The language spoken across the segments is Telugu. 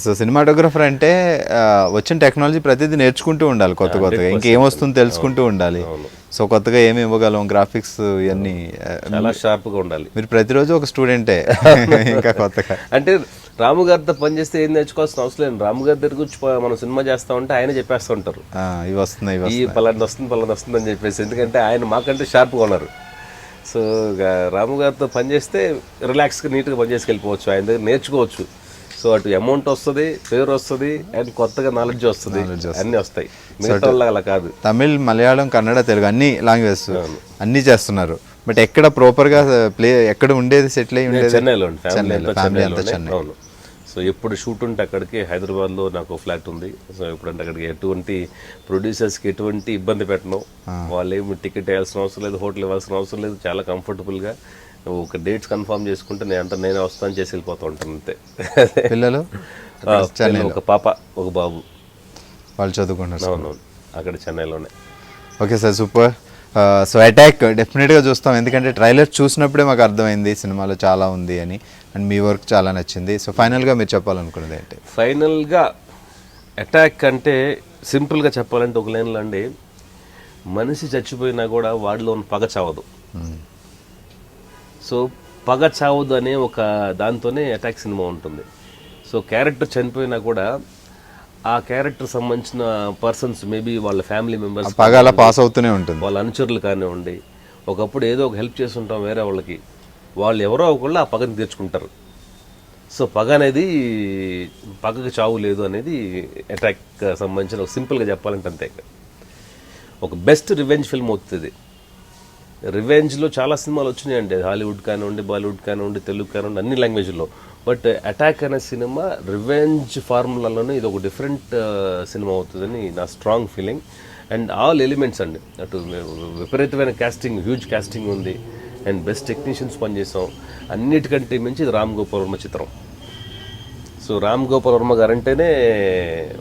సో సినిమాటోగ్రఫర్ అంటే వచ్చిన టెక్నాలజీ ప్రతిదీ నేర్చుకుంటూ ఉండాలి, కొత్తగా ఇంకేమొస్తుందో తెలుసుకుంటూ ఉండాలి. సో కొత్తగా ఏమి ఇవ్వగలం, గ్రాఫిక్స్ ఇవన్నీ చాలా షార్ప్గా ఉండాలి. మీరు ప్రతిరోజు ఒక స్టూడెంటే ఇంకా కొత్తగా. అంటే రాము గారితో పనిచేస్తే ఏం నేర్చుకోవాల్సిన అవసరం లేదు. రాము గారి దగ్గర వచ్చి మనం సినిమా చేస్తా ఉంటే ఆయన చెప్పేస్తూ ఉంటారు, ఇవి వస్తున్నాయి, ఈ పలాంటి వస్తుంది అని చెప్పేసి. ఎందుకంటే ఆయన మాకంటే షార్ప్గా ఉన్నారు. సో రాము గారితో పనిచేస్తే రిలాక్స్గా నీట్గా పనిచేసి వెళ్ళిపోవచ్చు, ఆయన దగ్గర నేర్చుకోవచ్చు. సో అటు అమౌంట్ వస్తుంది, పేరు వస్తుంది, అండ్ కొత్తగా నాలెడ్జ్ వస్తుంది, అన్నీ వస్తాయి. మిగతా అలా కాదు. తమిళ్, మలయాళం, కన్నడ, తెలుగు అన్ని లాంగ్వేజెస్ అన్నీ చేస్తున్నారు. బట్ ఎక్కడ ప్రాపర్గా ప్లే ఎక్కడ ఉండేది, సెటిల్ అయ్యి ఉండేది చెన్నైలో. ఫ్యామిలీ అంతా చెన్నై. అవును. సో ఎప్పుడు షూట్ ఉంటే అక్కడికి, హైదరాబాద్లో నాకు ఫ్లాట్ ఉంది. సో ఎప్పుడంటే అక్కడికి ఎటువంటి ప్రొడ్యూసర్స్కి ఎటువంటి ఇబ్బంది పెట్టను. వాళ్ళు ఏమి టికెట్ వేయాల్సిన అవసరం లేదు, హోటల్ ఇవ్వాల్సిన అవసరం లేదు. చాలా కంఫర్టబుల్గా ఒక డేట్స్ కన్ఫర్మ్ చేసుకుంటే నేనే వస్తాను చేసి వెళ్ళిపోతూ ఉంటాను అంతే. పిల్లలు ఒక పాప, ఒక బాబు, వాళ్ళు చదువుకుంటారు. అవునవును, అక్కడ చెన్నైలోనే. Okay sir, super. So attack డెఫినెట్గా చూస్తాం, ఎందుకంటే ట్రైలర్ చూసినప్పుడే మాకు అర్థమైంది సినిమాలో చాలా ఉంది అని, అండ్ మీ వర్క్ చాలా నచ్చింది. సో ఫైనల్గా మీరు చెప్పాలనుకున్నది ఏంటి? ఫైనల్గా అటాక్ అంటే సింపుల్గా చెప్పాలంటే ఒక లైన్లో అండి, మనిషి చచ్చిపోయినా కూడా వాడిలో ఉన్న పగ చావదు. సో పగ చావదు అనే ఒక దాంతోనే అటాక్ సినిమా ఉంటుంది. సో క్యారెక్టర్ చనిపోయినా కూడా ఆ క్యారెక్టర్ సంబంధించిన పర్సన్స్, మేబీ వాళ్ళ ఫ్యామిలీ మెంబర్స్, పగ అలా పాస్ అవుతూనే ఉంటుంది. వాళ్ళ అనుచరులు కానివ్వండి, ఒకప్పుడు ఏదో ఒక హెల్ప్ చేస్తుంటాం వేరే వాళ్ళకి, వాళ్ళు ఎవరో ఒకళ్ళు ఆ పగని తీర్చుకుంటారు. సో పగ అనేది, పగకి చావు లేదు అనేది అటాక్ సంబంధించిన ఒక సింపుల్గా చెప్పాలంటే అంతే. ఒక బెస్ట్ రివెంజ్ ఫిల్మ్ అవుతుంది. రివెంజ్లో చాలా సినిమాలు వచ్చినాయండి, హాలీవుడ్ కానివ్వండి, బాలీవుడ్ కానివ్వండి, తెలుగు కానివ్వండి, అన్ని లాంగ్వేజ్లో. బట్ అటాక్ అనే సినిమా రివెంజ్ ఫార్ములాలోనే ఇది ఒక డిఫరెంట్ సినిమా అవుతుందని నా strong feeling. And all elements అండి, అటు విపరీతమైన కాస్టింగ్, హ్యూజ్ కాస్టింగ్ ఉంది, అండ్ బెస్ట్ టెక్నీషియన్స్ పనిచేసాం. అన్నిటికంటే మించి ఇది రామ్ గోపాల్ వర్మ చిత్రం. సో రామ్ గోపాల్ వర్మ గారు అంటేనే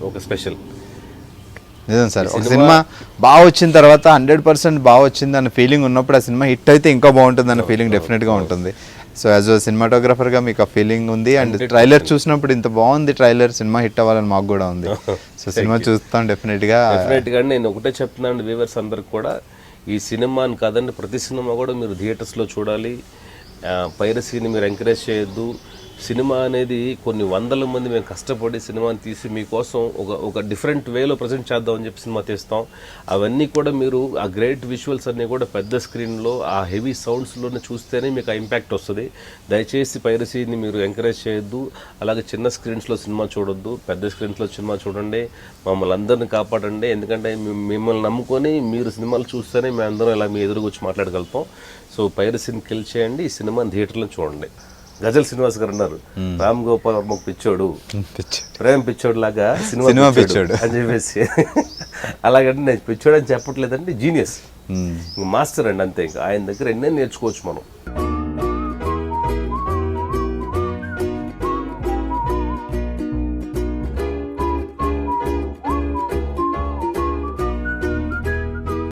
ఒక స్పెషల్. నిజం సార్, ఒక సినిమా బాగా వచ్చిన తర్వాత 100% బాగా వచ్చింది అన్న ఫీలింగ్ ఉన్నప్పుడు ఆ సినిమా హిట్ అయితే ఇంకా బాగుంటుంది అన్న ఫీలింగ్ డెఫినెట్గా ఉంటుంది. సో యాజ్ అ సినిమాటోగ్రఫర్గా మీకు ఆ ఫీలింగ్ ఉంది, అండ్ ట్రైలర్ చూసినప్పుడు ఇంత బాగుంది ట్రైలర్, సినిమా హిట్ అవ్వాలని మాకు కూడా ఉంది. సో సినిమా చూస్తాం డెఫినెట్గా. నేను ఒకటే చెప్తున్నాను వ్యూవర్స్ అందరికి కూడా, ఈ సినిమాని కాదండి ప్రతి సినిమా కూడా మీరు థియేటర్స్లో చూడాలి. పైరసీని మీరు ఎంకరేజ్ చేయొద్దు. సినిమా అనేది కొన్ని వందల మంది మేము కష్టపడి సినిమాని తీసి మీకోసం ఒక డిఫరెంట్ వేలో ప్రజెంట్ చేద్దామని చెప్పి సినిమా తీస్తాం. అవన్నీ కూడా మీరు ఆ గ్రేట్ విజువల్స్ అన్నీ కూడా పెద్ద స్క్రీన్లో ఆ హెవీ సౌండ్స్లోనే చూస్తేనే మీకు ఆ ఇంపాక్ట్ వస్తుంది. దయచేసి పైరసీని మీరు ఎంకరేజ్ చేయొద్దు. అలాగే చిన్న స్క్రీన్స్లో సినిమా చూడొద్దు, పెద్ద స్క్రీన్స్లో సినిమా చూడండి. మమ్మల్ని అందరిని కాపాడండి, ఎందుకంటే మిమ్మల్ని నమ్ముకొని మీరు సినిమాలు చూస్తేనే మేము అందరం ఇలా మీ ఎదురుగా వచ్చి మాట్లాడగలుగుతాం. సో పైరసీని కిల్ చేయండి, ఈ సినిమాని థియేటర్లో చూడండి. గజల్ శ్రీనివాస్ గారు అన్నారు, రామ్ గోపాల్ వర్మ పిచ్చోడు, ప్రేమ పిచ్చోడు లాగా సినిమా పిచ్చోడు అని చెప్పేసి. అలాగంటే నేను పిచ్చోడు అని చెప్పట్లేదండి, జీనియస్, మాస్టర్ అండి అంతే. ఇంకా ఆయన దగ్గర ఎన్నో నేర్చుకోవచ్చు మనం.